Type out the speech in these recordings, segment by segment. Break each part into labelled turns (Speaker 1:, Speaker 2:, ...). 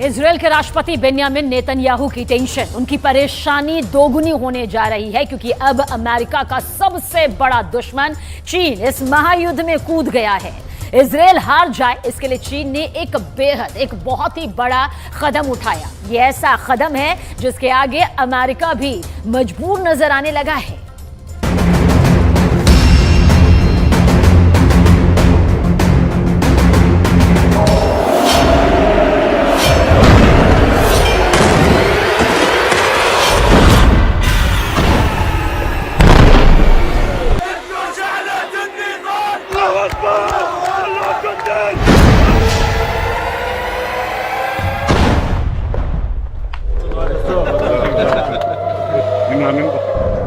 Speaker 1: Israel के राष्ट्रपति Benjamin Netanyahu की टेंशन, उनकी परेशानी दोगुनी होने जा रही है क्योंकि अब अमेरिका का सबसे बड़ा दुश्मन चीन इस महायुद्ध में कूद गया है। इजरायल हार जाए इसके लिए चीन ने एक बहुत ही बड़ा कदम उठाया। यह ऐसा कदम है जिसके आगे अमेरिका भी मजबूर नजर आने लगा है।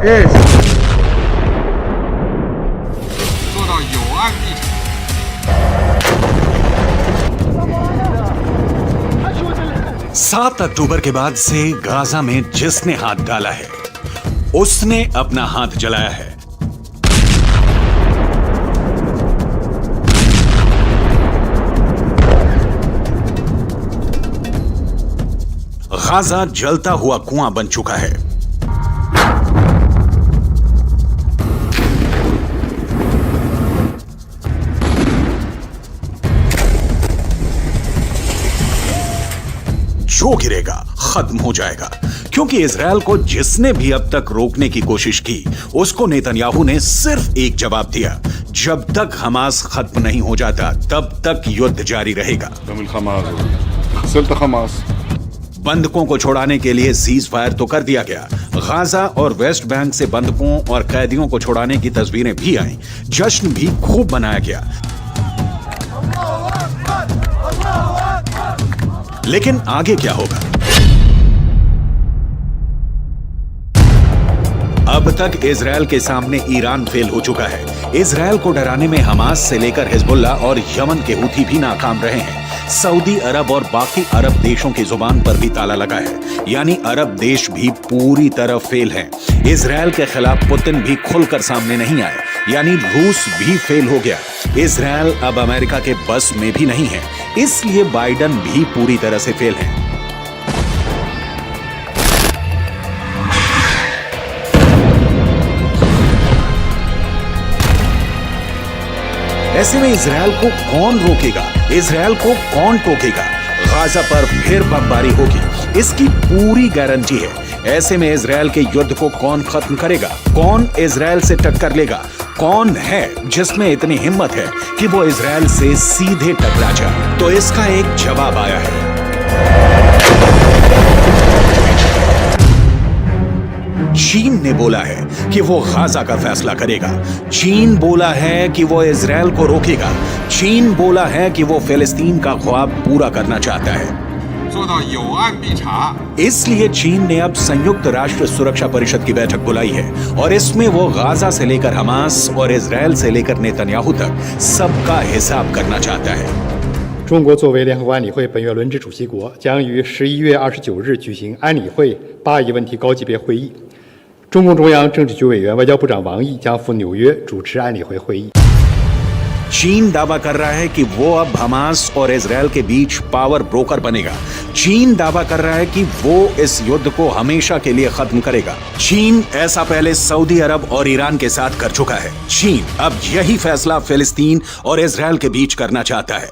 Speaker 2: Yes.
Speaker 3: 做到有案必查。
Speaker 4: 7 अक्टूबर के बाद से गाजा में जिसने हाथ डाला है उसने अपना हाथ जलाया है। गाजा जलता हुआ कुआं बन चुका है। जो गिरेगा खत्म हो जाएगा, क्योंकि इजरायल को जिसने भी अब तक रोकने की कोशिश की उसको नेतन्याहू ने सिर्फ एक जवाब दिया, जब तक हमास खत्म नहीं हो जाता तब तक युद्ध जारी रहेगा। बंधकों को छोड़ाने के लिए सीज फायर तो कर दिया गया। गाजा और वेस्ट बैंक से बंधकों और कैदियों को छोड़ाने की तस्वीरें भी आईं। जश्न भी खूब मनाया गया। लेकिन आगे क्या होगा? अब तक इजरायल के सामने ईरान फेल हो चुका है। इजरायल को डराने में हमास से लेकर हिजबुल्लाह और यमन के हूथी भी नाकाम रहे हैं। सऊदी अरब और बाकी अरब देशों की जुबान पर भी ताला लगा है, यानी अरब देश भी पूरी तरह फेल हैं। इजरायल के खिलाफ पुतिन भी खुलकर सामने नहीं आए, यानी रूस भी फेल हो गया। इजरायल अब अमेरिका के बस में भी नहीं है, इसलिए बाइडन भी पूरी तरह से फेल हैं। ऐसे में इजरायल को कौन रोकेगा? इजरायल को कौन टोकेगा? गाजा पर फिर बमबारी होगी, इसकी पूरी गारंटी है। ऐसे में इजरायल के युद्ध को कौन खत्म करेगा? कौन इजरायल से टक्कर लेगा? कौन है जिसमें इतनी हिम्मत है कि वो इजरायल से सीधे टकरा जाए? तो इसका एक जवाब आया है। चीन ने बोला है कि वो गाजा का फैसला करेगा। चीन बोला है कि वो इजरायल को रोकेगा। चीन बोला है कि वो फिलिस्तीन का ख्वाब पूरा करना चाहता है।
Speaker 3: 做到有案必查。
Speaker 4: इसलिए चीन ने अब संयुक्त राष्ट्र सुरक्षा परिषद की बैठक बुलाई है और इसमें वो गाजा से लेकर हमास और इजरायल से लेकर नेतन्याहू तक सबका हिसाब करना चाहता है।
Speaker 2: 中国作为联合国安理会本月轮值主席国，将于11月29日举行安理会巴以问题高级别会议。中共中央政治局委员、外交部长王毅将赴纽约主持安理会会议。
Speaker 4: चीन दावा कर रहा है कि वो अब हमास और इजरायल के बीच पावर ब्रोकर बनेगा। चीन दावा कर रहा है कि वो इस युद्ध को हमेशा के लिए खत्म करेगा। चीन ऐसा पहले सऊदी अरब और ईरान के साथ कर चुका है। चीन अब यही फैसला फिलिस्तीन और इजरायल के बीच करना चाहता है।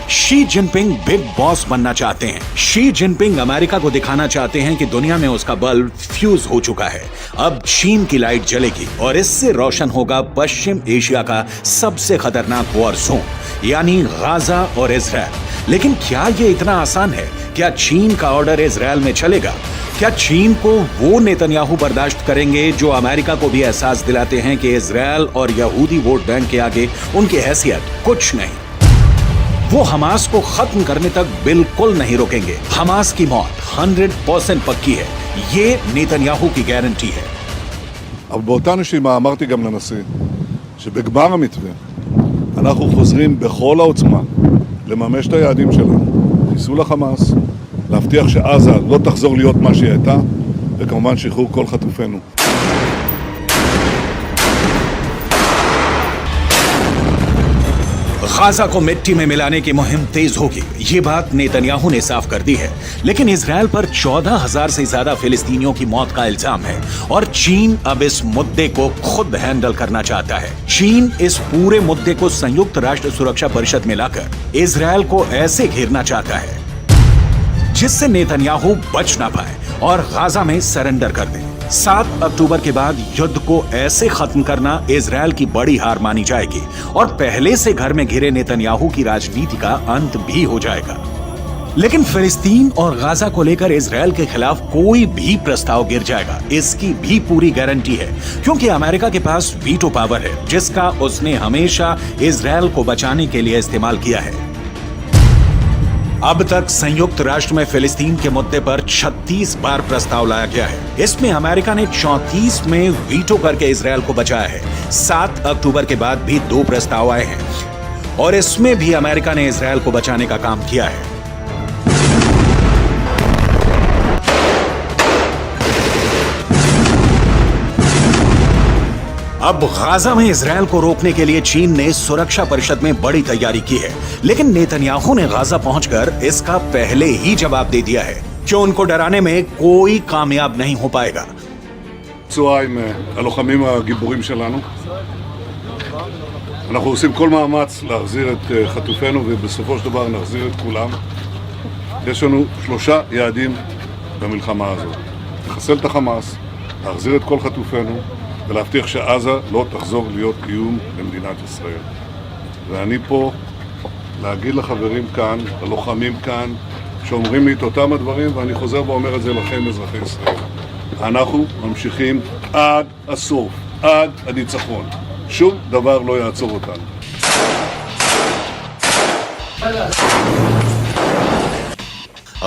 Speaker 4: शी जिनपिंग बिग बॉस बनना चाहते हैं। शी जिनपिंग अमेरिका को दिखाना चाहते हैं कि दुनिया में उसका बल्ब फ्यूज हो चुका है। अब चीन की लाइट जलेगी और इससे रोशन होगा पश्चिम एशिया का सबसे खतरनाक वॉर जोन, यानी गाजा और इजरायल। लेकिन क्या यह इतना आसान है? क्या चीन का ऑर्डर इजरायल में चलेगा? क्या चीन को वो नेतन्याहू बर्दाश्त करेंगे जो अमेरिका को भी एहसास दिलाते हैं कि इजरायल और यहूदी वोट बैंक के आगे उनकी हैसियत कुछ नहीं? वो हमास को खत्म करने तक बिल्कुल नहीं रोकेंगे। हमास की मौत 100% पक्की है, ये नेतन्याहू की गारंटी है।
Speaker 5: אבל באותה נשימה אמרתי גם לנשיא שבגמר המתווה אנחנו חוזרים בכל העוצמה לממש את היעדים שלנו, חיסול החמאס, להבטיח שעזה לא תחזור להיות מה שהיא הייתה, וכמובן שחרור כל חטופינו.
Speaker 4: गाजा को मिट्टी में मिलाने की मुहिम तेज होगी, ये बात नेतन्याहू ने साफ कर दी है। लेकिन इजराइल पर 14,000 से ज्यादा फिलिस्तीनियों की मौत का इल्जाम है और चीन अब इस मुद्दे को खुद हैंडल करना चाहता है। चीन इस पूरे मुद्दे को संयुक्त राष्ट्र सुरक्षा परिषद में लाकर इजराइल को ऐसे घेरना चाहता है जिससे नेतन्याहू बच ना पाए और गाजा में सरेंडर कर दे। 7 अक्टूबर के बाद युद्ध को ऐसे खत्म करना इजराइल की बड़ी हार मानी जाएगी और पहले से घर में घिरे नेतन्याहू की राजनीति का अंत भी हो जाएगा। लेकिन फिलिस्तीन और गाजा को लेकर इजराइल के खिलाफ कोई भी प्रस्ताव गिर जाएगा, इसकी भी पूरी गारंटी है, क्योंकि अमेरिका के पास वीटो पावर है जिसका उसने हमेशा इजराइल को बचाने के लिए इस्तेमाल किया है। अब तक संयुक्त राष्ट्र में फिलिस्तीन के मुद्दे पर 36 बार प्रस्ताव लाया गया है। इसमें अमेरिका ने 34 में वीटो करके इजराइल को बचाया है। 7 अक्टूबर के बाद भी 2 प्रस्ताव आए हैं और इसमें भी अमेरिका ने इजराइल को बचाने का काम किया है। अब गाजा में इजराइल को रोकने के लिए चीन ने सुरक्षा परिषद में बड़ी तैयारी की है, लेकिन नेतन्याहू ने गाजा पहुंचकर इसका पहले ही जवाब दे दिया है कि उनको डराने में कोई कामयाब नहीं हो पाएगा।
Speaker 5: פצועה עם הלוחמים הגיבורים שלנו. אנחנו עושים כל מאמץ להחזיר את חטופינו ובסופו של דבר נחזיר את כולם. יש לנו 3 יעדים במלחמה הזאת. לחסל את החמאס, להחזיר את כל חטופינו ולהבטיח שעזה לא תחזור להיות איום למדינת ישראל. ואני פה להגיד לחברים כאן, ללוחמים כאן, שאומרים לי את אותם הדברים, ואני חוזר ואומר את זה לכם, אזרחי ישראל. אנחנו ממשיכים עד הסוף, עד הניצחון. שום דבר לא יעצור אותנו.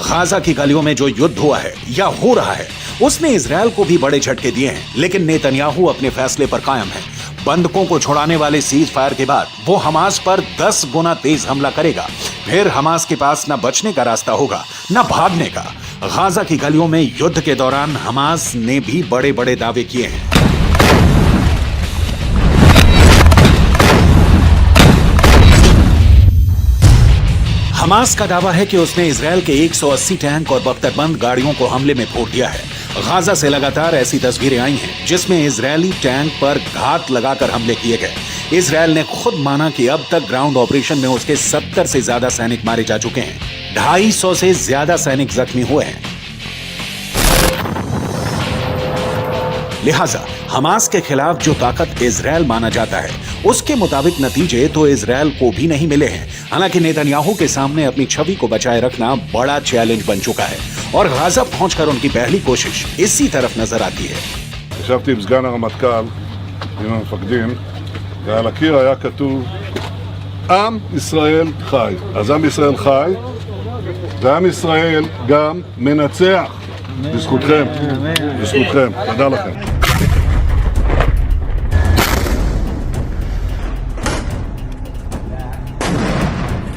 Speaker 4: गाजा की गलियों में जो युद्ध हुआ है या हो रहा है उसने इजराइल को भी बड़े झटके दिए हैं, लेकिन नेतन्याहू अपने फैसले पर कायम है। बंधकों को छुड़ाने वाले सीज फायर के बाद वो हमास पर 10 गुना तेज हमला करेगा। फिर हमास के पास न बचने का रास्ता होगा न भागने का। गाजा की गलियों में युद्ध के दौरान हमास ने भी बड़े बड़े दावे किए हैं। हमास का दावा है कि उसने इजराइल के 180 टैंक और बख्तरबंद गाड़ियों को हमले में फोड़ दिया है। गाजा से लगातार ऐसी तस्वीरें आई हैं जिसमें इजरायली टैंक पर घात लगाकर हमले किए गए। इजराइल ने खुद माना कि अब तक ग्राउंड ऑपरेशन में उसके 70 से ज्यादा सैनिक मारे जा चुके हैं, 250 से ज्यादा सैनिक जख्मी हुए हैं। लिहाजा हमास के खिलाफ जो ताकत इजराइल माना जाता है उसके मुताबिक नतीजे तो इजराइल को भी नहीं मिले हैं। हालांकि नेतन्याहू के सामने अपनी छवि को बचाए रखना बड़ा चैलेंज बन चुका है और गाजा पहुंचकर उनकी पहली कोशिश इसी तरफ नजर आती है।
Speaker 5: ישבתי עם סגן הרמטכ"ל, עם המפקדים, ועל הקיר היה כתוב עם ישראל חי. אז עם ישראל חי, ועם ישראל גם מנצח. בזכותכם, בזכותכם. תודה לכם.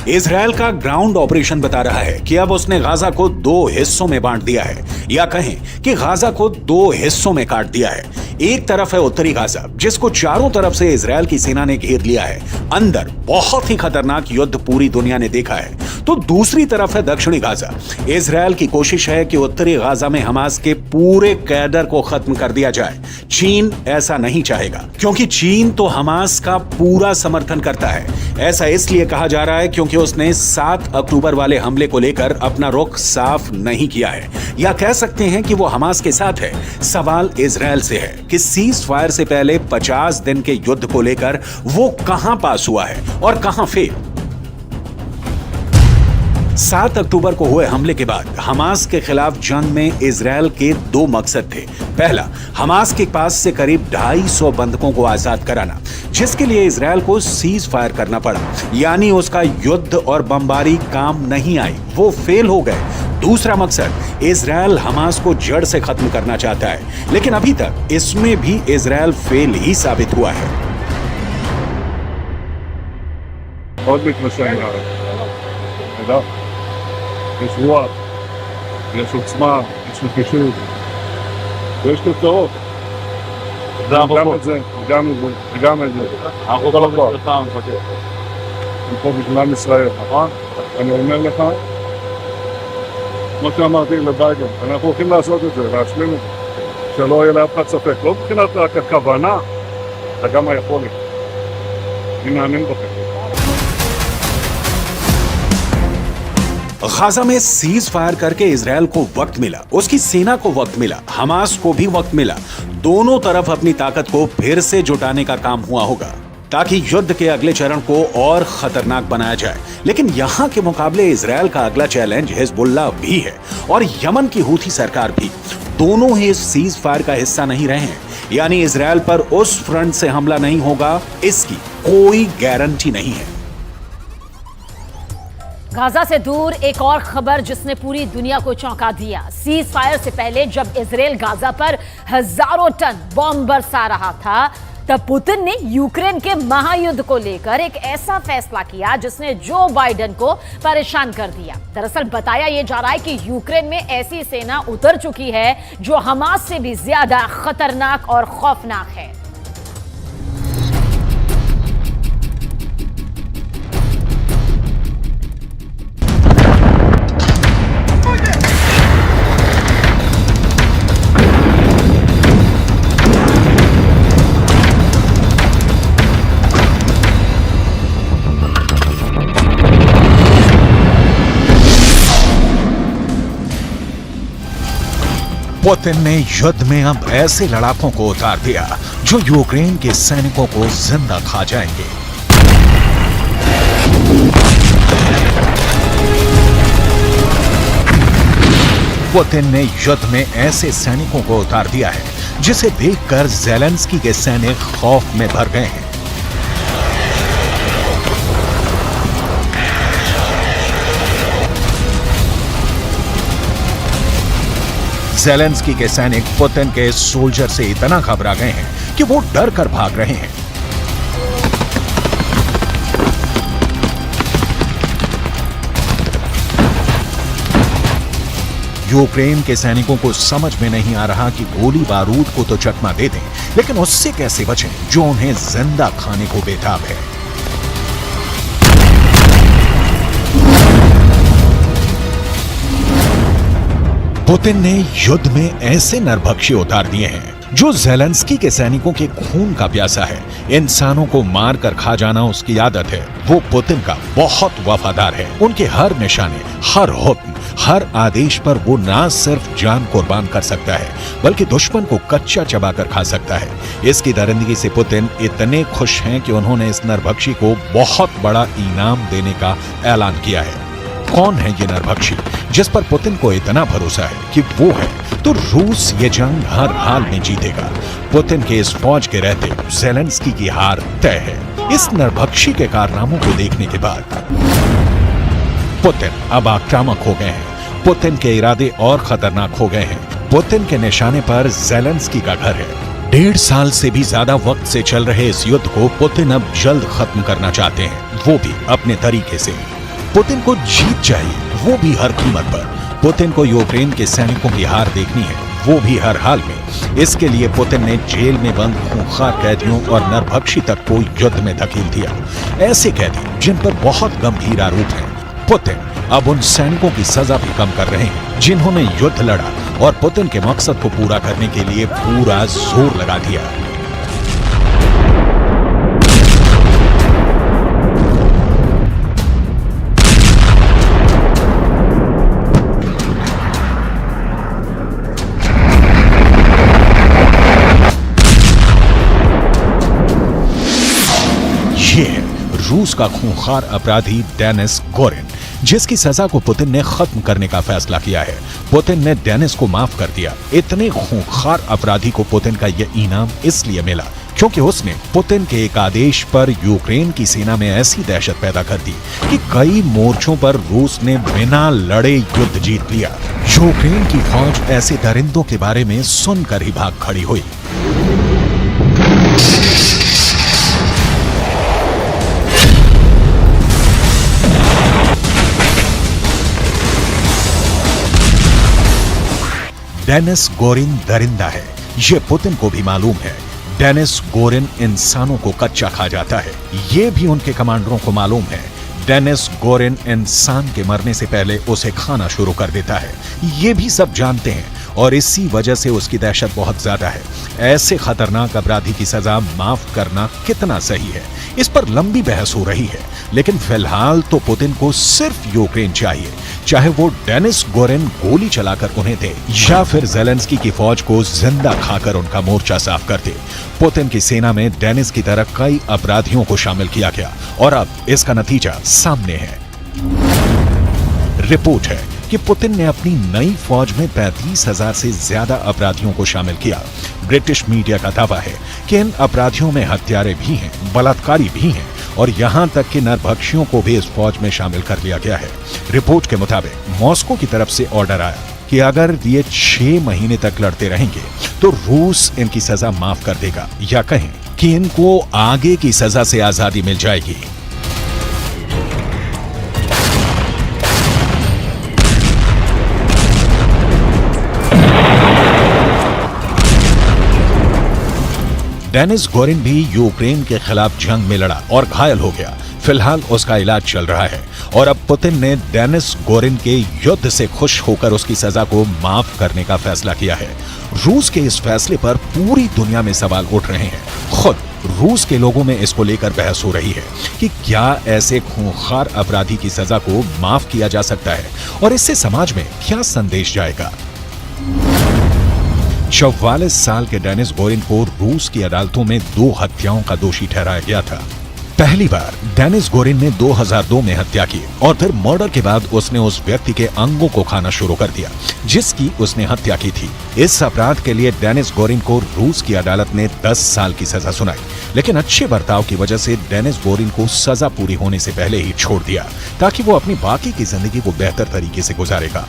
Speaker 4: इजराइल का ग्राउंड ऑपरेशन बता रहा है कि अब उसने गाजा को 2 हिस्सों में बांट दिया है, या कहें कि गाजा को 2 हिस्सों में काट दिया है। एक तरफ है उत्तरी गाजा जिसको चारों तरफ से इजराइल की सेना ने घेर लिया है। अंदर बहुत ही खतरनाक युद्ध पूरी दुनिया ने देखा है। तो दूसरी तरफ है दक्षिणी गाजा। इजराइल की कोशिश है कि उत्तरी गाजा में हमास के पूरे कैडर को खत्म कर दिया जाए। चीन ऐसा नहीं चाहेगा क्योंकि चीन तो हमास का पूरा समर्थन करता है। ऐसा इसलिए कहा जा रहा है क्योंकि उसने 7 अक्टूबर वाले हमले को लेकर अपना रुख साफ नहीं किया है, या कह सकते हैं कि वो हमास के साथ है। सवाल इजराइल से है कि सीज फायर से पहले 50 दिन के युद्ध को लेकर वो कहां पास हुआ है और कहां फेल। 7 अक्टूबर को हुए हमले के बाद हमास के खिलाफ जंग में इजराइल के 2 मकसद थे। पहला, हमास के पास से करीब 250 बंधकों को आजाद कराना, जिसके लिए इजराइल को सीज फायर करना पड़ा, यानी उसका युद्ध और बमबारी काम नहीं आई, वो फेल हो गए। दूसरा मकसद, इजराइल हमास को जड़ से खत्म करना चाहता है, लेकिन अभी तक इसमें भी इजराइल फेल ही साबित हुआ है।
Speaker 5: מאוד מתנשא עם הארץ. תודה. יש רוח, יש עוצמה, יש נחישות, ויש תוצאות. גם את זה, וגם את זה, וגם את זה. אנחנו כל הזמן. אנחנו פה בגלל ישראל, נכון? אני אומר לך, כמו שאמרתי לביידן, אנחנו הולכים לעשות את זה, להשלים את זה, שלא יהיה לאף אחד ספק. לא מבחינת רק הכוונה, אלא גם היכולת. אני מאמין בכם.
Speaker 4: गाजा में सीज फायर करके इजरायल को वक्त मिला, उसकी सेना को वक्त मिला, हमास को भी वक्त मिला। दोनों तरफ अपनी ताकत को फिर से जुटाने का काम हुआ होगा ताकि युद्ध के अगले चरण को और खतरनाक बनाया जाए। लेकिन यहां के मुकाबले इजरायल का अगला चैलेंज हिजबुल्लाह भी है और यमन की हूथी सरकार भी। दोनों ही इस सीज फायर का हिस्सा नहीं रहे हैं, यानी इजरायल पर उस फ्रंट से हमला नहीं होगा, इसकी कोई गारंटी नहीं है।
Speaker 1: गाजा से दूर एक और खबर जिसने पूरी दुनिया को चौंका दिया। सीज फायर से पहले जब इजराइल गाजा पर हजारों टन बॉम्ब बरसा रहा था, तब पुतिन ने यूक्रेन के महायुद्ध को लेकर एक ऐसा फैसला किया जिसने जो बाइडेन को परेशान कर दिया। दरअसल बताया यह जा रहा है कि यूक्रेन में ऐसी सेना उतर चुकी है जो हमास से भी ज्यादा खतरनाक और खौफनाक है।
Speaker 4: पुतिन ने युद्ध में अब ऐसे लड़ाकों को उतार दिया जो यूक्रेन के सैनिकों को जिंदा खा जाएंगे। पुतिन ने युद्ध में ऐसे सैनिकों को उतार दिया है जिसे देखकर ज़ेलेंस्की के सैनिक खौफ में भर गए हैं। ज़ेलेंस्की के सैनिक पुतिन के सोल्जर से इतना घबरा गए हैं कि वो डर कर भाग रहे हैं। यूक्रेन के सैनिकों को समझ में नहीं आ रहा कि गोली बारूद को तो चकमा दे दें, लेकिन उससे कैसे बचें जो उन्हें जिंदा खाने को बेताब है। पुतिन ने युद्ध में ऐसे नरभक्षी उतार दिए हैं जो ज़ेलेंस्की के सैनिकों के खून का प्यासा है। इंसानों को मार कर खा जाना उसकी आदत है। वो पुतिन का बहुत वफादार है। उनके हर निशाने, हर हुक्म, हर आदेश पर वो ना सिर्फ जान कुर्बान कर सकता है बल्कि दुश्मन को कच्चा चबाकर खा सकता है। इसकी दरिंदगी से पुतिन इतने खुश हैं कि उन्होंने इस नरभक्षी को बहुत बड़ा इनाम देने का ऐलान किया है। कौन है ये नरभक्षी जिस पर पुतिन को इतना भरोसा है कि वो है तो रूस ये जंग हर हाल में जीतेगा। पुतिन के इस फौज के रहते ज़ेलेंस्की की हार तय है। इस नरभक्षी के कारनामों को देखने के बाद पुतिन अब आक्रामक हो गए हैं। पुतिन के इरादे और खतरनाक हो गए हैं। पुतिन के निशाने पर ज़ेलेंस्की का घर है। 1.5 साल से भी ज्यादा वक्त से चल रहे इस युद्ध को पुतिन अब जल्द खत्म करना चाहते हैं, वो भी अपने तरीके से। पुतिन को जीत चाहिए, वो भी हर कीमत पर। पुतिन को यूक्रेन के सैनिकों की हार देखनी है, वो भी हर हाल में। इसके लिए पुतिन ने जेल में बंद खूंखार कैदियों और नरभक्षी तक को युद्ध में धकेल दिया। ऐसे कैदी जिन पर बहुत गंभीर आरोप हैं। पुतिन अब उन सैनिकों की सजा भी कम कर रहे हैं जिन्होंने युद्ध लड़ा और पुतिन के मकसद को पूरा करने के लिए पूरा जोर लगा दिया। ये है रूस का खूंखार अपराधी डेनिस गोरिन, जिसकी सजा को पुतिन ने खत्म करने का फैसला किया है। पुतिन ने डेनिस को माफ कर दिया। इतने खूंखार अपराधी को पुतिन का यह इनाम इसलिए मिला क्योंकि उसने पुतिन के एक आदेश पर यूक्रेन की सेना में ऐसी दहशत पैदा कर दी कि कई मोर्चों पर रूस ने बिना लड़े युद्ध जीत लिया। यूक्रेन की फौज ऐसे दरिंदों के बारे में सुनकर ही भाग खड़ी हुई। डेनिस गोरिन दरिंदा है, ये पुतिन को भी मालूम है। डेनिस गोरिन इंसानों को कच्चा खा जाता है, ये भी उनके कमांडरों को मालूम है। डेनिस गोरिन इंसान के मरने से पहले उसे खाना शुरू कर देता है। ये भी सब जानते हैं और इसी वजह से उसकी दहशत बहुत ज्यादा है। ऐसे खतरनाक अपराधी की सजा माफ करना कितना सही है, इस पर लंबी बहस हो रही है। लेकिन फिलहाल तो पुतिन को सिर्फ यूक्रेन चाहिए, चाहे वो डेनिस गोरिन गोली चलाकर उन्हें दे या फिर ज़ेलेंस्की की फौज को जिंदा खाकर उनका मोर्चा साफ कर दे। पुतिन की सेना में डेनिस की तरह कई अपराधियों को शामिल किया गया और अब इसका नतीजा सामने है। रिपोर्ट है कि पुतिन ने अपनी नई फौज में 35,000 से ज्यादा अपराधियों को शामिल किया। ब्रिटिश मीडिया का दावा है कि इन अपराधियों में हत्यारे भी हैं, बलात्कारी भी हैं और यहां तक कि नरभक्षियों को भी इस फौज में शामिल कर लिया गया है। रिपोर्ट के मुताबिक मॉस्को की तरफ से ऑर्डर आया कि अगर ये 6 महीने तक लड़ते रहेंगे तो रूस इनकी सजा माफ कर देगा, या कहें कि इनको आगे की सजा से आजादी मिल जाएगी। डेनिस गोरिन भी यूक्रेन के खिलाफ जंग में लड़ा और घायल हो गया। फिलहाल उसका इलाज चल रहा है और अब पुतिन ने डेनिस गोरिन के युद्ध से खुश होकर उसकी सजा को माफ करने का फैसला किया है। रूस के इस फैसले पर पूरी दुनिया में सवाल उठ रहे हैं। खुद रूस के लोगों में इसको लेकर बहस हो रही है कि क्या ऐसे खूंखार अपराधी की सजा को माफ किया जा सकता है और इससे समाज में क्या संदेश जाएगा। 44 साल के डेनिस गोरिन को रूस की अदालतों में 2 हत्याओं का दोषी ठहराया गया था। पहली बार डेनिस गोरिन ने 2002 में हत्या की और फिर मर्डर के बाद उसने उस व्यक्ति के अंगों को खाना शुरू कर दिया जिसकी उसने हत्या की थी। इस अपराध के लिए डेनिस गोरिन को रूस की अदालत ने 10 साल की सजा सुनाई, लेकिन अच्छे बर्ताव की वजह से डेनिस गोरिन को सजा पूरी होने से पहले ही छोड़ दिया ताकि वो अपनी बाकी की जिंदगी को बेहतर तरीके से गुजारेगा।